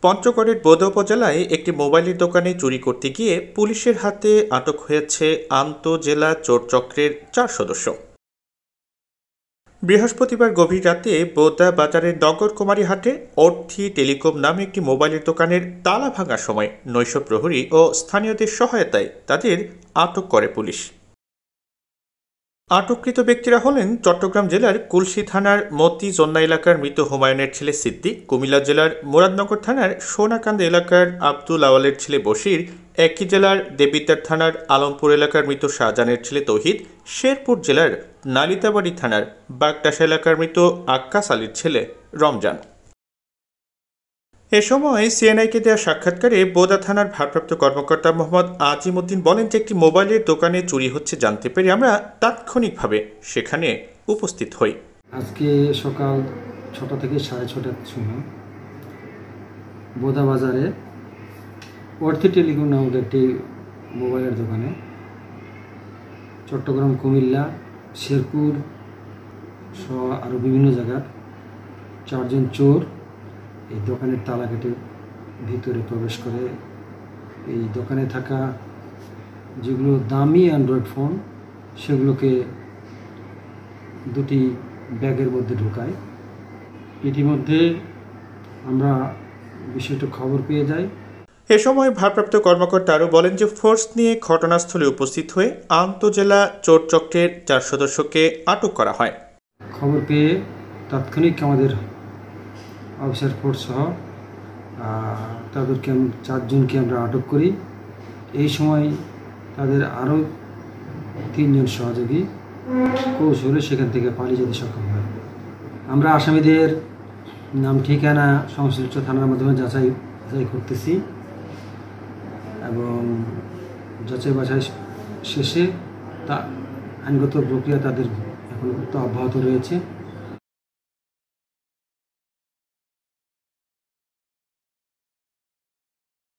পঞ্চগড়ের বোদা উপজেলায় একটি মোবাইলের দোকানে চুরি করতে গিয়ে পুলিশের হাতে আটক হয়েছে আন্তঃজেলা চোর চক্রের 4 সদস্য। বৃহস্পতিবার গভীর রাতে বোদা বাজারের নগরকুমারী হাটে অর্থী টেলিকম নামে একটি মোবাইলের দোকানের তালা ভাঙার সময় নৈশ প্রহরী ও স্থানীয়দের সহায়তায় তাদের আটক করে পুলিশ। আটককৃত ব্যক্তিরা হলেন চট্টগ্রাম জেলার কুলসি থানার মতি জন্না এলাকার মৃত হুমায়ুনের ছেলে সিদ্দিক, কুমিল্লা জেলার মুরাদনগর থানার সোনাকান্দা এলাকার আব্দুল আওয়ালের ছেলে বশির, একই জেলার দেবিদ্বার থানার আলমপুর এলাকার মৃত শাহজাহানের ছেলে তৌহিদ, শেরপুর জেলার নালিতাবাড়ি থানার বাগটাসা এলাকার মৃত আক্কাস আলীর ছেলে রমজান। এ সময় সিএনআইকে দেওয়া সাক্ষাৎকারে বোদা থানার ভারপ্রাপ্ত কর্মকর্তা মোহাম্মদ আজিম উদ্দিন বলেন যে একটি মোবাইলের দোকানে চুরি হচ্ছে জানতে পেরে আমরা তাৎক্ষণিকভাবে সেখানে উপস্থিত হই। আজকে সকাল 6টা থেকে 6:30টার সময় বোদা বাজারে অর্থী টেলিকম নামক একটি মোবাইলের দোকানে চট্টগ্রাম, কুমিল্লা, শেরপুর সহ আরও বিভিন্ন জায়গার 4 জন চোর এই দোকানের তালা কেটে ভিতরে প্রবেশ করে এই দোকানে থাকা যেগুলো দামি অ্যান্ড্রয়েড ফোন সেগুলোকে দুটি ব্যাগের মধ্যে ঢোকায়। ইতিমধ্যে আমরা বিষয়টা খবর পেয়ে যাই। এ সময় ভারপ্রাপ্ত কর্মকর্তা আরও বলেন যে ফোর্স নিয়ে ঘটনাস্থলে উপস্থিত হয়ে আন্তঃজেলা চোর চক্রের 4 সদস্যকে আটক করা হয়। খবর পেয়ে তাৎক্ষণিক আমাদের অফিসার ফোর্স সহ তাদেরকে 4 জনকে আমরা আটক করি। এই সময় তাদের আরও 3 জন সহযোগী কৌশলে সেখান থেকে পালিয়ে যেতে সক্ষম হয়। আমরা আসামিদের নাম ঠিকানা সংশ্লিষ্ট থানার মাধ্যমে যাচাই করতেছি এবং যাচাই বাছাই শেষে তা আইনগত প্রক্রিয়া তাদের এখন অব্যাহত রয়েছে।